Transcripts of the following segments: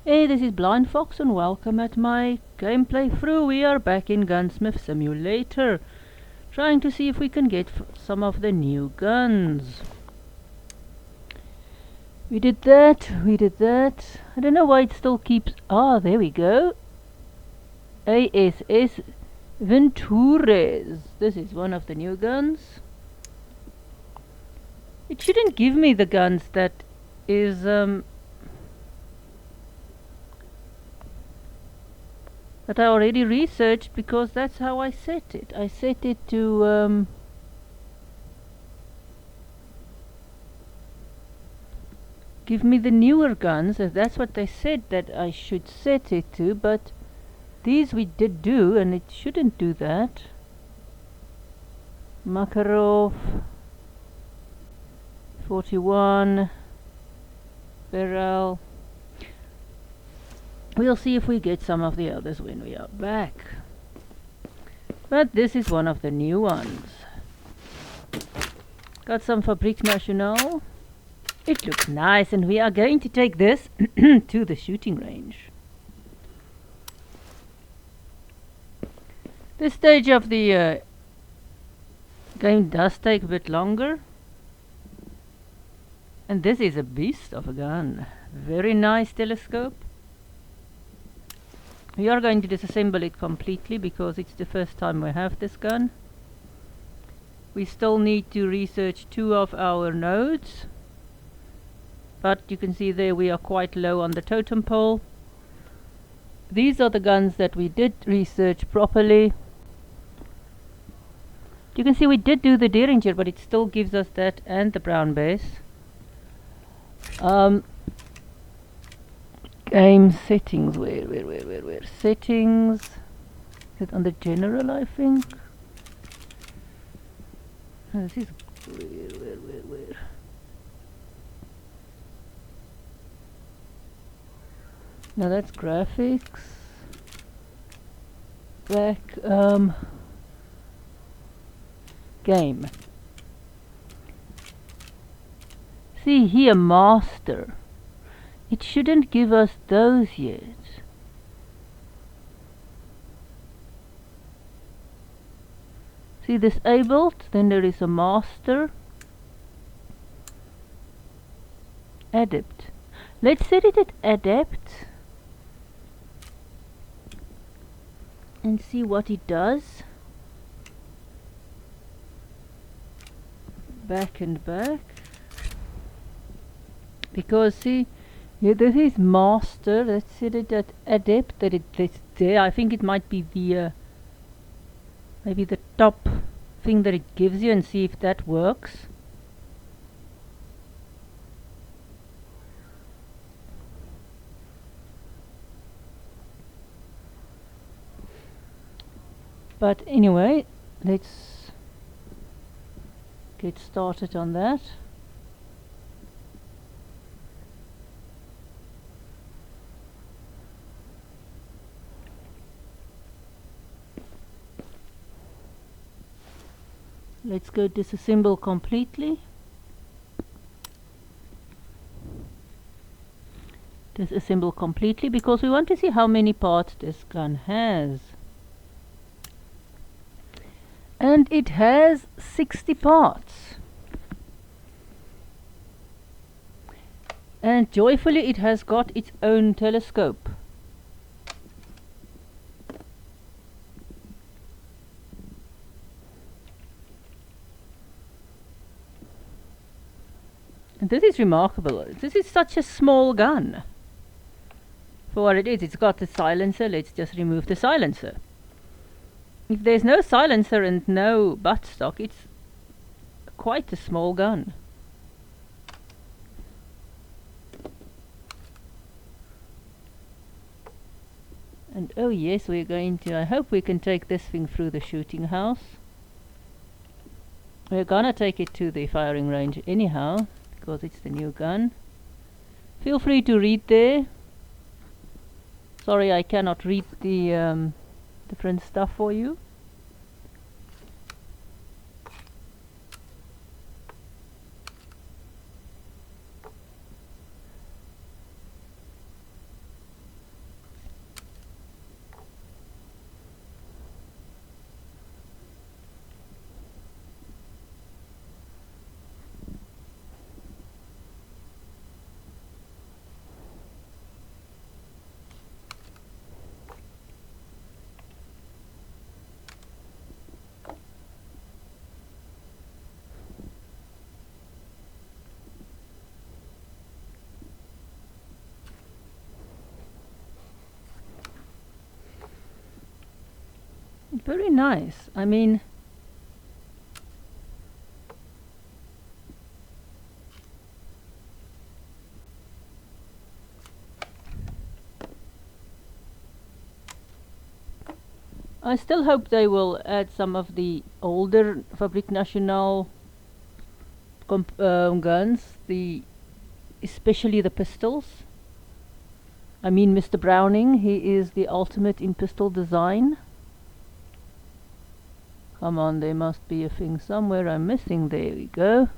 Hey, this is Blind Fox and welcome at my gameplay through. We are back in Gunsmith Simulator, trying to see if we can get some of the new guns. We did that. I don't know why it still keeps... Ah, there we go. VSS Ventorez. This is one of the new guns. It shouldn't give me the guns that is... that I already researched, because that's how I set it. I set it to give me the newer guns, as that's what they said that I should set it to, but these we did do, and it shouldn't do that. Makarov 41 Barrel. We'll see if we get some of the others when we are back. But this is one of the new ones. Got some Fabrique Nationale. It looks nice, and we are going to take this to the shooting range. This stage of the game does take a bit longer. And this is a beast of a gun. Very nice telescope. We are going to disassemble it completely because it's the first time we have this gun. We still need to research 2 of our nodes, but you can see there we are quite low on the totem pole. These are the guns that we did research properly. You can see we did do the Derringer, but it still gives us that and the brown base. Game settings, where? Settings. Is it on the general, I think? Oh, this is where? Now that's graphics. Back, game. See here, master. It shouldn't give us those yet. See, disabled, then there is a master. Adept. Let's set it at adept and see what it does. Back and back. Because see, yeah, this is master. Let's set it at adept. That it's there. I think it might be the maybe the top thing that it gives you, and see if that works. But anyway, let's get started on that. Let's go disassemble completely. Disassemble completely because we want to see how many parts this gun has. And it has 60 parts. And joyfully it has got its own telescope. And this is remarkable. This is such a small gun. For what it is, it's got the silencer. Let's just remove the silencer. If there's no silencer and no buttstock, it's quite a small gun. And oh yes, we're going to... I hope we can take this thing through the shooting house. We're gonna take it to the firing range anyhow, because it's the new gun. Feel free to read there. Sorry, I cannot read the different stuff for you. Very nice. I mean, I still hope they will add some of the older Fabrique Nationale guns, especially the pistols. I mean, Mr. Browning, he is the ultimate in pistol design. Come on, there must be a thing somewhere I'm missing. There we go.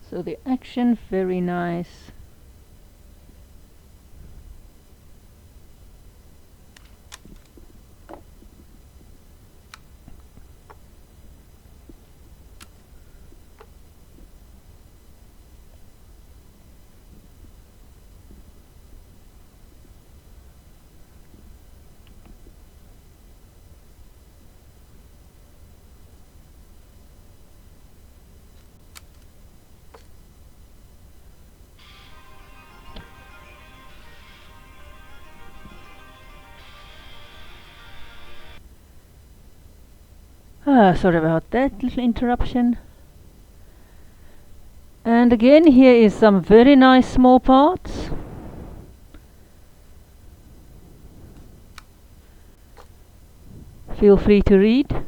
So the action, very nice. Sorry about that little interruption. And again, here is some very nice small parts. Feel free to read.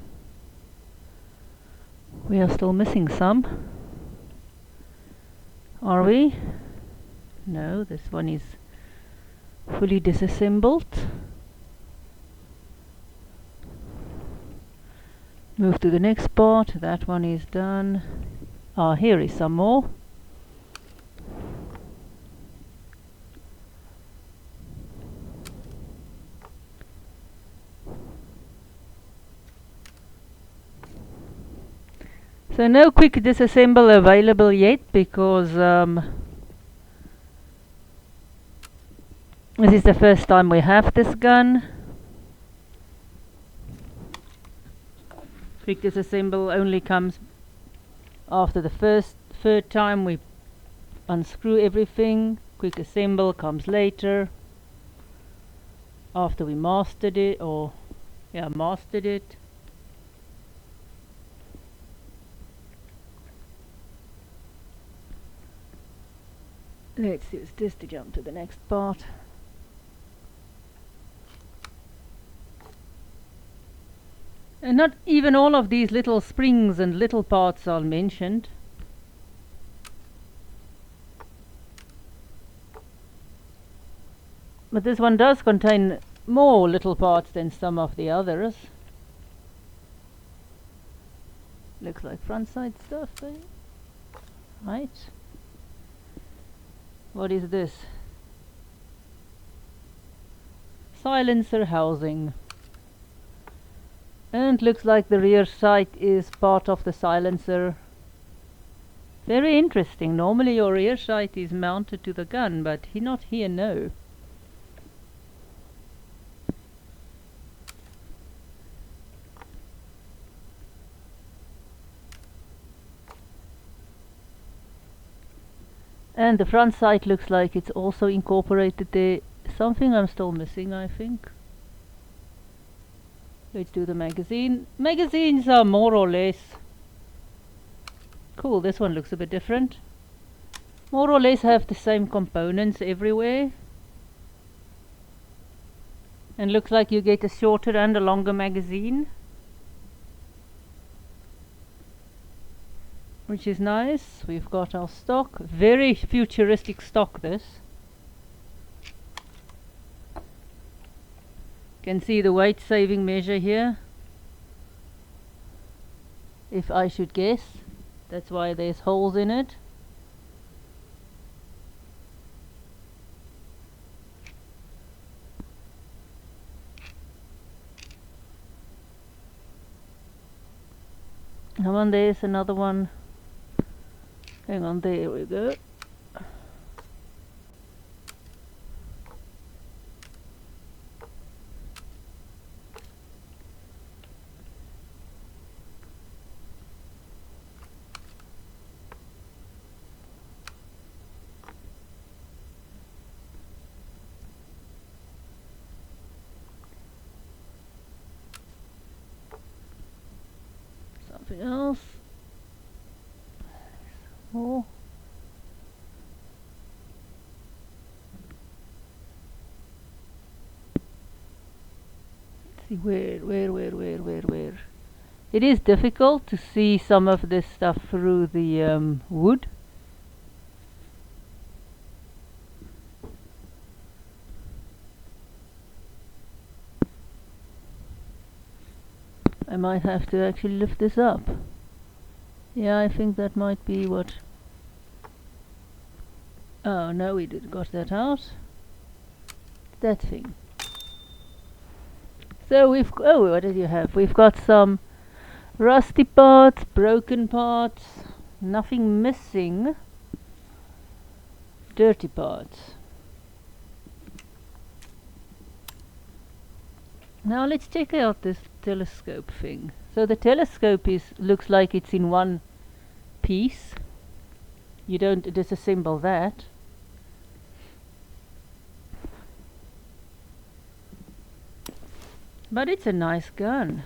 We are still missing some. Are we? No, this one is fully disassembled. Move to the next part. That one is done. Ah, here is some more. So no quick disassemble available yet because this is the first time we have this gun. Quick disassemble only comes after the third time we unscrew everything. Quick assemble comes later, after we mastered it, mastered it. Let's use this to jump to the next part. And not even all of these little springs and little parts are mentioned. But this one does contain more little parts than some of the others. Looks like front side stuff, eh? Right. What is this? Silencer housing. And looks like the rear sight is part of the silencer. Very interesting. Normally your rear sight is mounted to the gun, but not here, no. And the front sight looks like it's also incorporated there. Something I'm still missing, I think. Let's do the magazine. Magazines are more or less cool. This one looks a bit different. More or less have the same components everywhere. And looks like you get a shorter and a longer magazine, which is nice. We've got our stock. Very futuristic stock, this. Can see the weight saving measure here. If I should guess, that's why there's holes in it. Come on, there's another one. Hang on, there we go. Anything else? More? Let's see where. It is difficult to see some of this stuff through the wood. I might have to actually lift this up. Yeah, I think that might be what... Oh, no, we got that out. That thing. So we've... Oh, what did you have? We've got some rusty parts, broken parts, nothing missing. Dirty parts. Now let's check out this telescope thing. So the telescope looks like it's in one piece. You don't disassemble that. But it's a nice gun.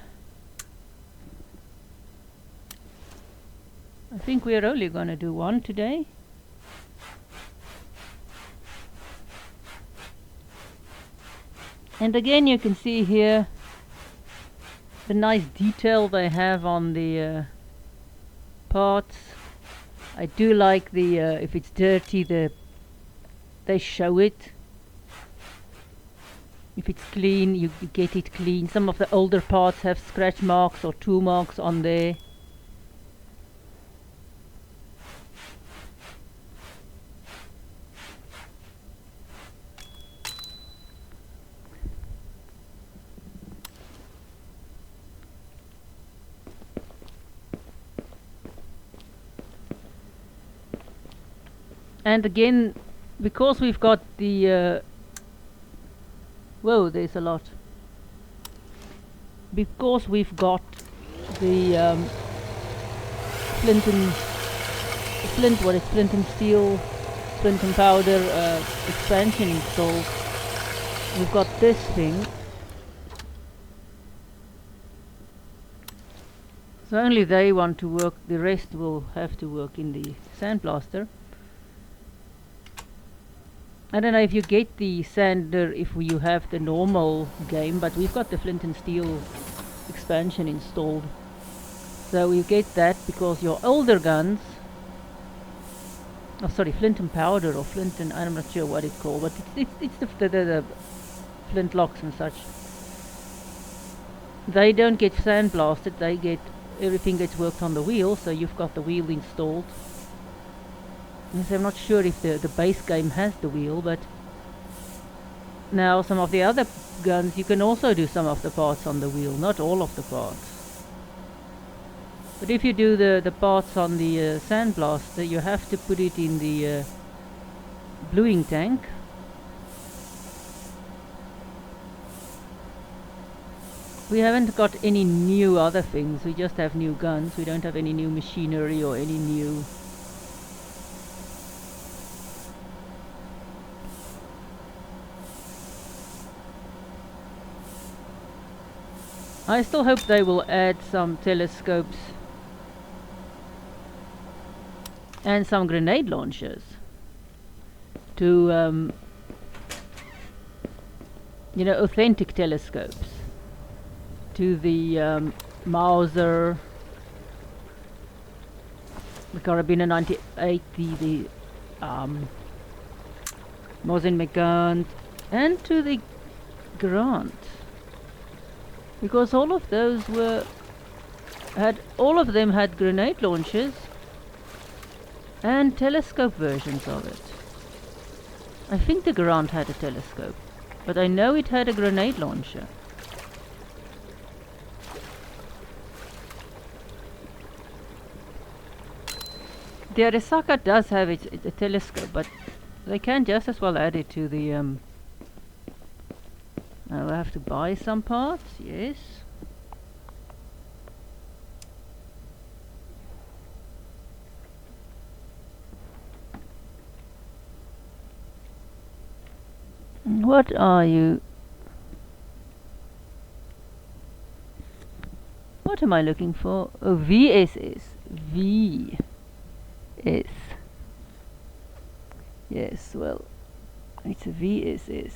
I think we're only gonna do one today. And again, you can see here the nice detail they have on the parts. I do like the if it's dirty, they show it. If it's clean, you get it clean. Some of the older parts have scratch marks or tool marks on there. And again, because we've got the whoa, there's a lot. Because we've got the flint and steel, flint and powder expansion installed. We've got this thing. So only they want to work. The rest will have to work in the sandblaster. I don't know if you get the sander if you have the normal game, but we've got the flint and steel expansion installed. So you get that because your older guns, oh sorry, flint and powder or flint and, I'm not sure what it's called, but it's the flint locks and such. They don't get sandblasted, they get, everything gets worked on the wheel, so you've got the wheel installed. Yes, I'm not sure if the base game has the wheel, but now some of the other guns you can also do some of the parts on the wheel, not all of the parts. But if you do the parts on the sandblaster, you have to put it in the bluing tank. We haven't got any new other things, we just have new guns, we don't have any new machinery or any new... I still hope they will add some telescopes and some grenade launchers to, you know, authentic telescopes to the Mauser, the Carabiner 98, the Mosin McGurn, and to the Grant. Because all of those all of them had grenade launchers and telescope versions of it. I think the Grant had a telescope, but I know it had a grenade launcher. The Arisaka does have a telescope, but they can just as well add it to the I'll have to buy some parts, yes. What are you? What am I looking for? Oh, VSS. VS. Yes, well, it's a VSS.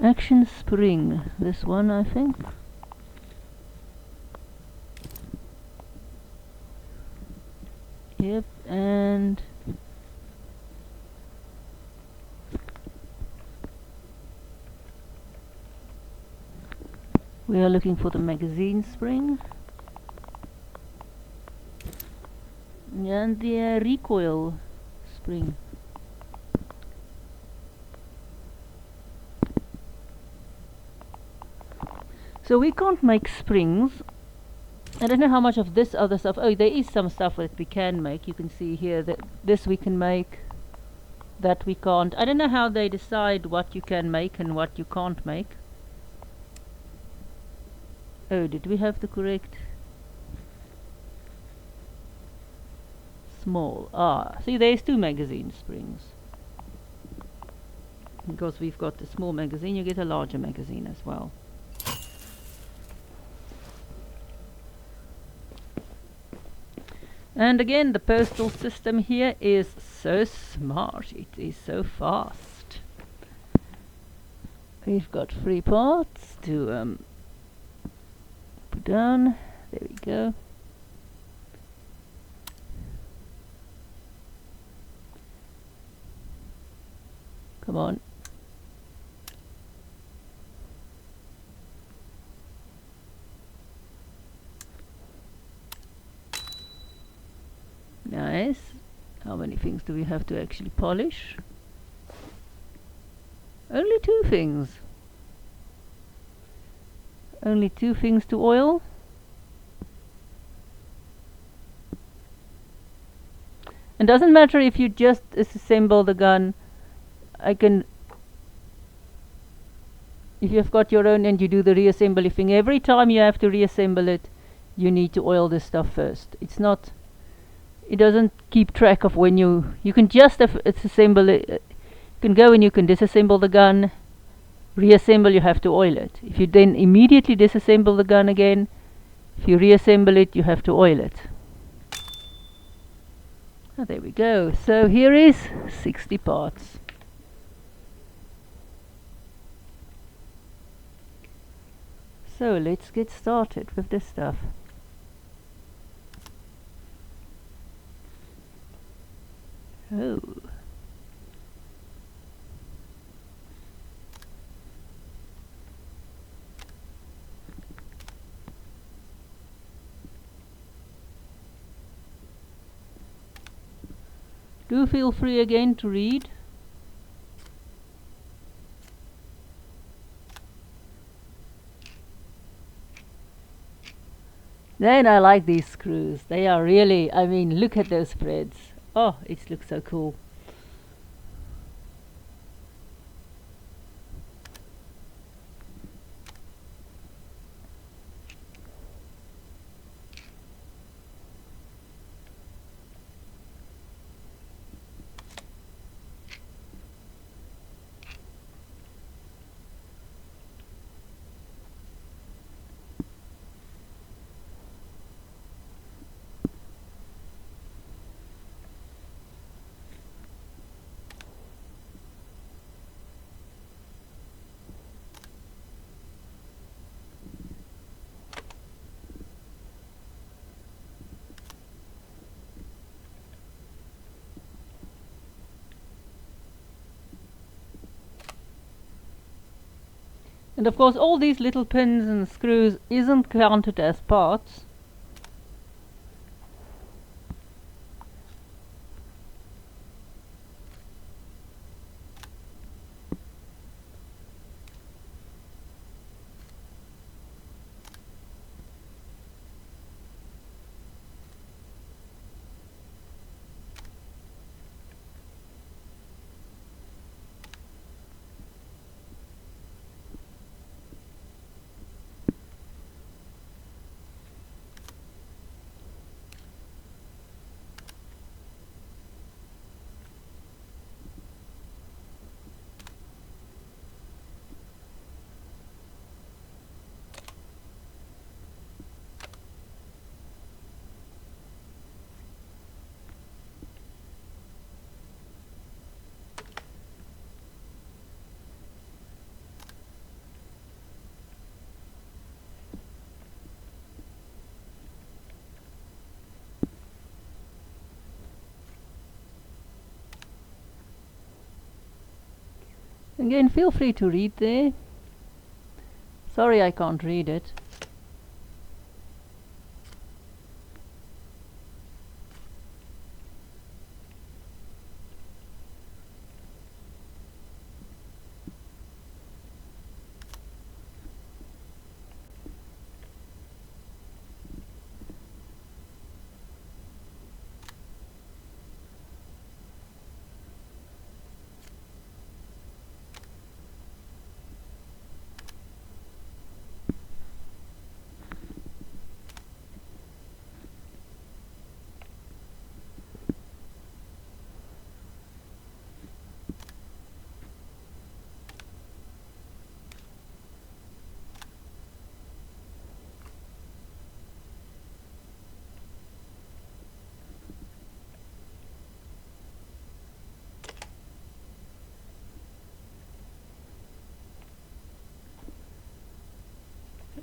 Action spring. This one, I think. Yep, and we are looking for the magazine spring and the recoil spring. So we can't make springs. I don't know how much of this other stuff. Oh, there is some stuff that we can make. You can see here that this we can make, that we can't. I don't know how they decide what you can make and what you can't make. Oh, did we have the correct small? Ah, see, there's 2 magazine springs. Because we've got the small magazine, you get a larger magazine as well. And again, the postal system here is so smart. It is so fast. We've got 3 parts to put down. There we go. Come on. Nice. How many things do we have to actually polish? Only 2 things. Only 2 things to oil. And doesn't matter if you just disassemble the gun. If you've got your own and you do the reassembly thing, every time you have to reassemble it, you need to oil this stuff first. It doesn't keep track of when you can just disassemble it. You can go and you can disassemble the gun, reassemble, you have to oil it. If you then immediately disassemble the gun again, if you reassemble it, you have to oil it. Oh, there we go. So here is 60 parts. So let's get started with this stuff. Oh. Do feel free again to read. Then I like these screws. They are really, I mean, look at those threads. Oh, it looks so cool. And of course all these little pins and screws isn't counted as parts. Again, feel free to read there. Sorry I can't read it.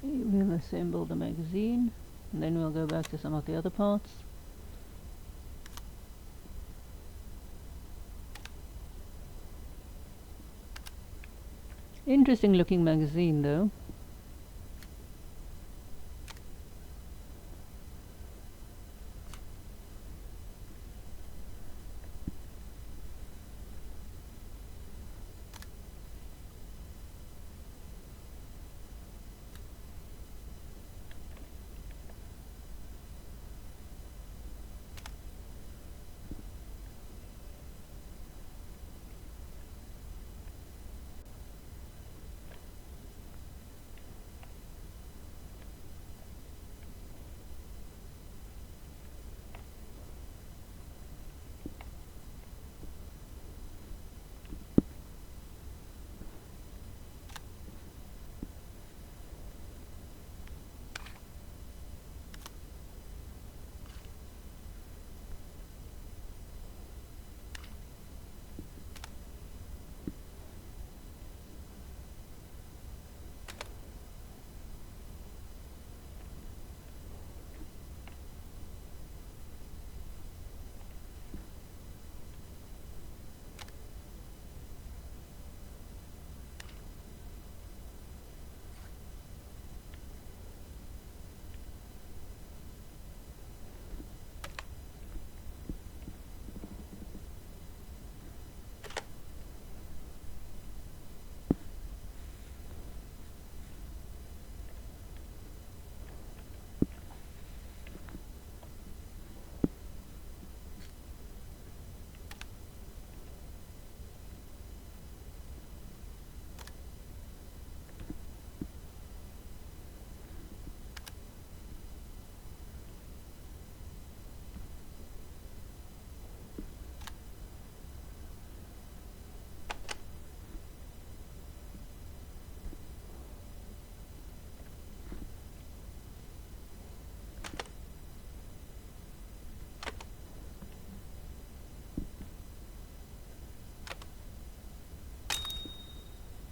We'll assemble the magazine and then we'll go back to some of the other parts. Interesting looking magazine though.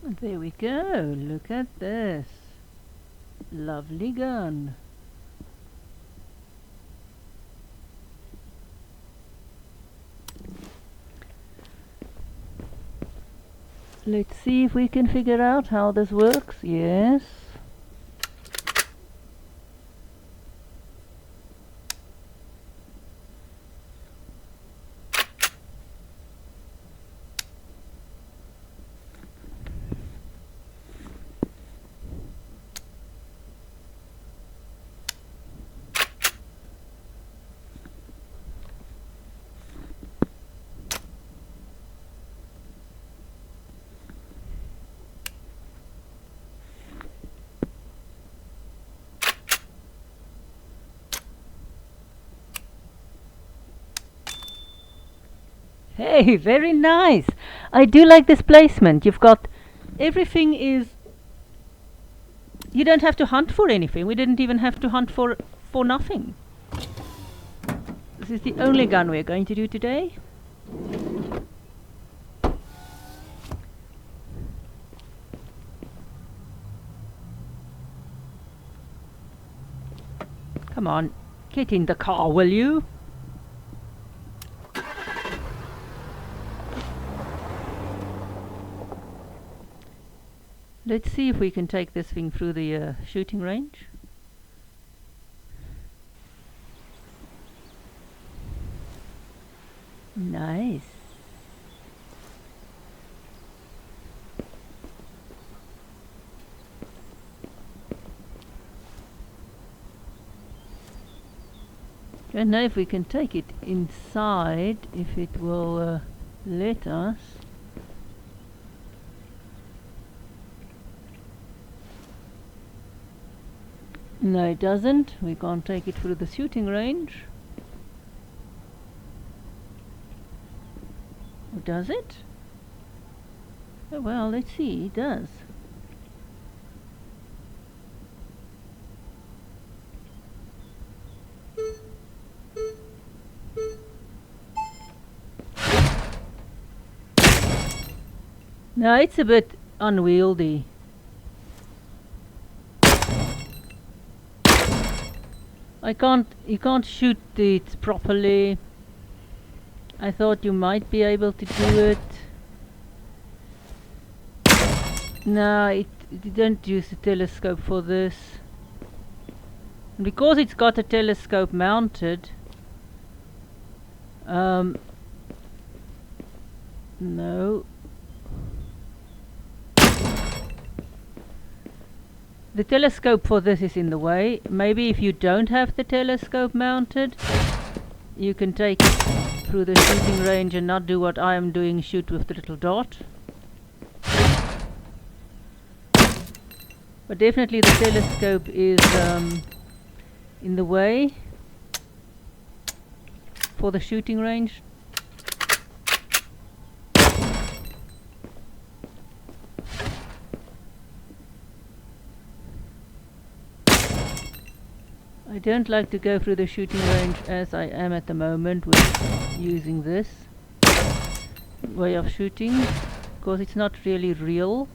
And there we go, look at this. Lovely gun. Let's see if we can figure out how this works. Yes. Hey, very nice. I do like this placement. You've got everything is. You don't have to hunt for anything. We didn't even have to hunt for nothing. This is the only gun we're going to do today. Come on, get in the car, will you? Let's see if we can take this thing through the shooting range. Nice. Don't know if we can take it inside, if it will let us. No, it doesn't. We can't take it through the shooting range. Or does it? Oh, well, let's see. It does. No, it's a bit unwieldy. You can't shoot it properly. I thought you might be able to do it. No, you don't use a telescope for this. And because it's got a telescope mounted, no. The telescope for this is in the way. Maybe if you don't have the telescope mounted, you can take it through the shooting range and not do what I am doing, shoot with the little dot. But definitely the telescope is in the way for the shooting range. I don't like to go through the shooting range as I am at the moment with using this way of shooting, because it's not really real.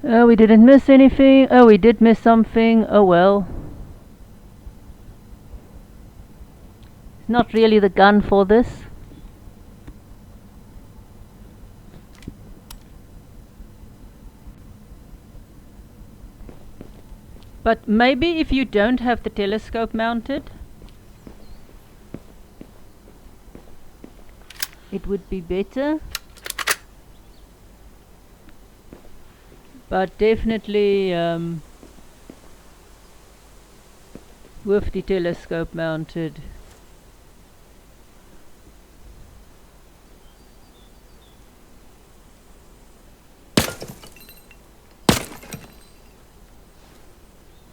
Oh, we didn't miss anything. Oh, we did miss something. Oh well. It's not really the gun for this. But maybe if you don't have the telescope mounted, it would be better. But definitely with the telescope mounted.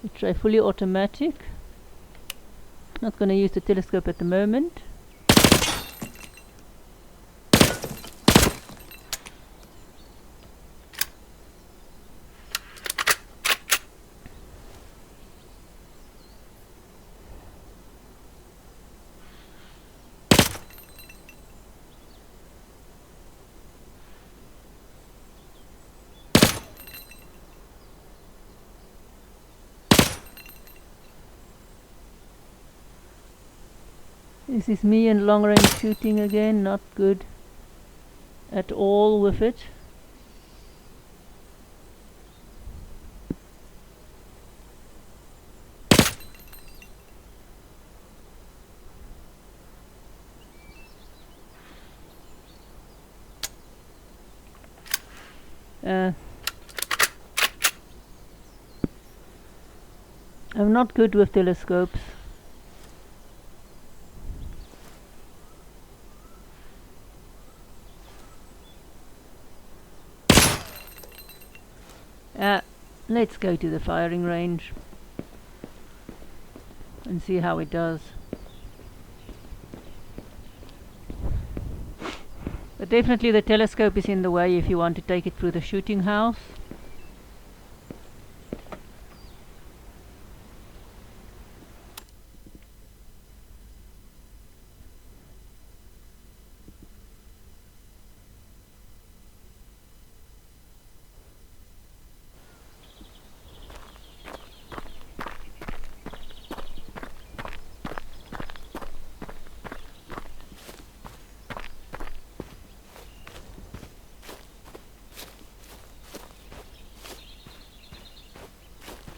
Let's try fully automatic. Not going to use the telescope at the moment. This is me in long range shooting again, not good at all with it. I'm not good with telescopes. Let's go to the firing range and see how it does. But definitely the telescope is in the way if you want to take it through the shooting house.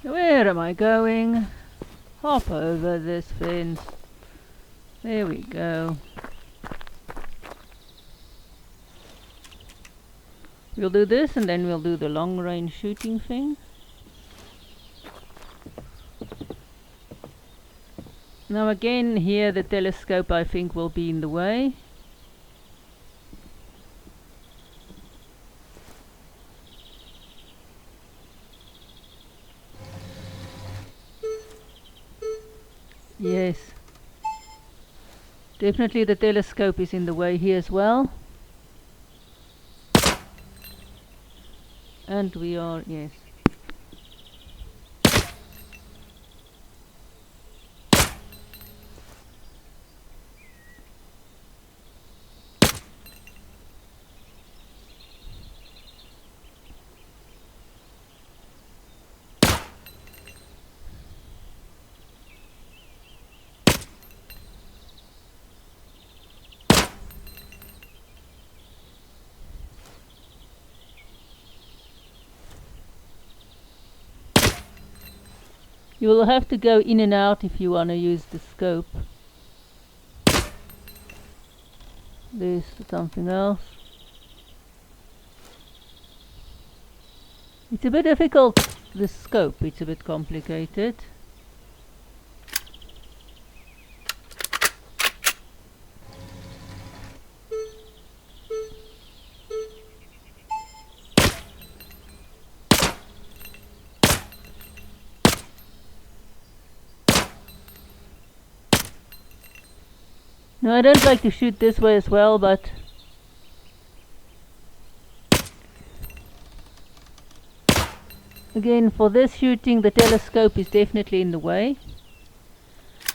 Where am I going? Hop over this fence. There we go. We'll do this and then we'll do the long range shooting thing. Now again here the telescope I think will be in the way. Yes, definitely the telescope is in the way here as well. And we are, yes. You will have to go in and out if you want to use the scope. There's something else. It's a bit difficult, the scope, it's a bit complicated. No, I don't like to shoot this way as well, but again, for this shooting the telescope is definitely in the way.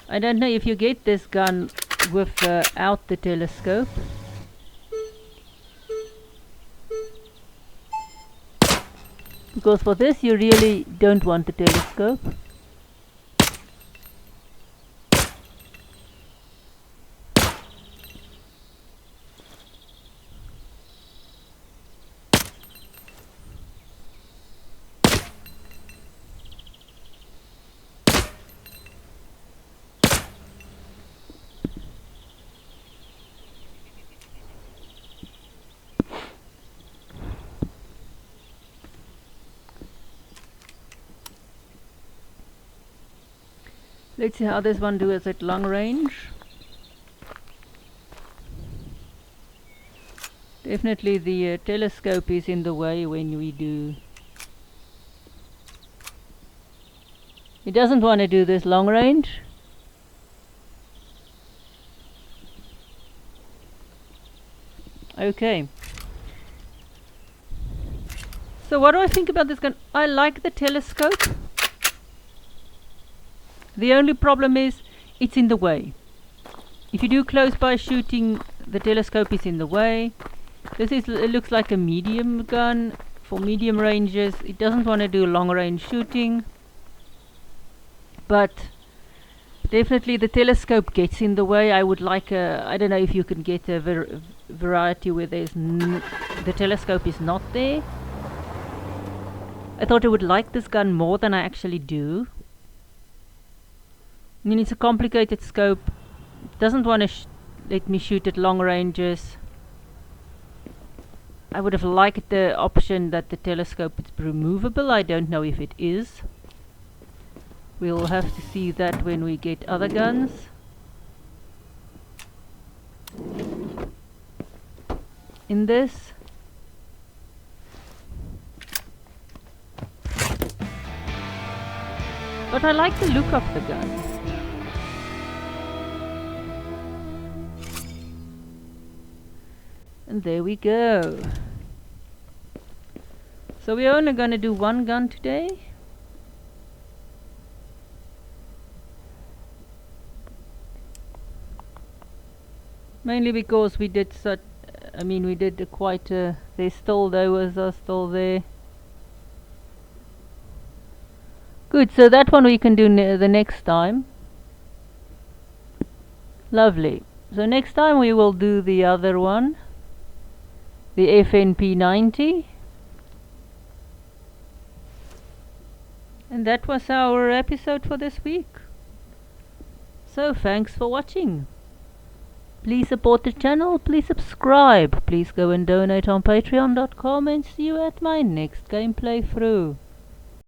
I don't know if you get this gun without the telescope. Because for this you really don't want the telescope. Let's see how this one does at long range. Definitely the telescope is in the way when we do. It doesn't want to do this long range. Okay. So what do I think about this gun? I like the telescope. The only problem is it's in the way. If you do close by shooting, the telescope is in the way. It looks like a medium gun for medium ranges. It doesn't want to do long range shooting. But definitely the telescope gets in the way. I would like I don't know if you can get a variety where there's the telescope is not there. I thought I would like this gun more than I actually do. I mean, it's a complicated scope. It doesn't want to let me shoot at long ranges. I would have liked the option that the telescope is removable. I don't know if it is. We'll have to see that when we get other guns. In this. But I like the look of the gun. And there we go. So we're only gonna do one gun today. Mainly because we did such, we did quite a, those are still there. Good, so that one we can do the next time. Lovely. So next time we will do the other one, the FNP90. And that was our episode for this week. So thanks for watching. Please support the channel, please subscribe, please go and donate on patreon.com, and see you at my next gameplay through.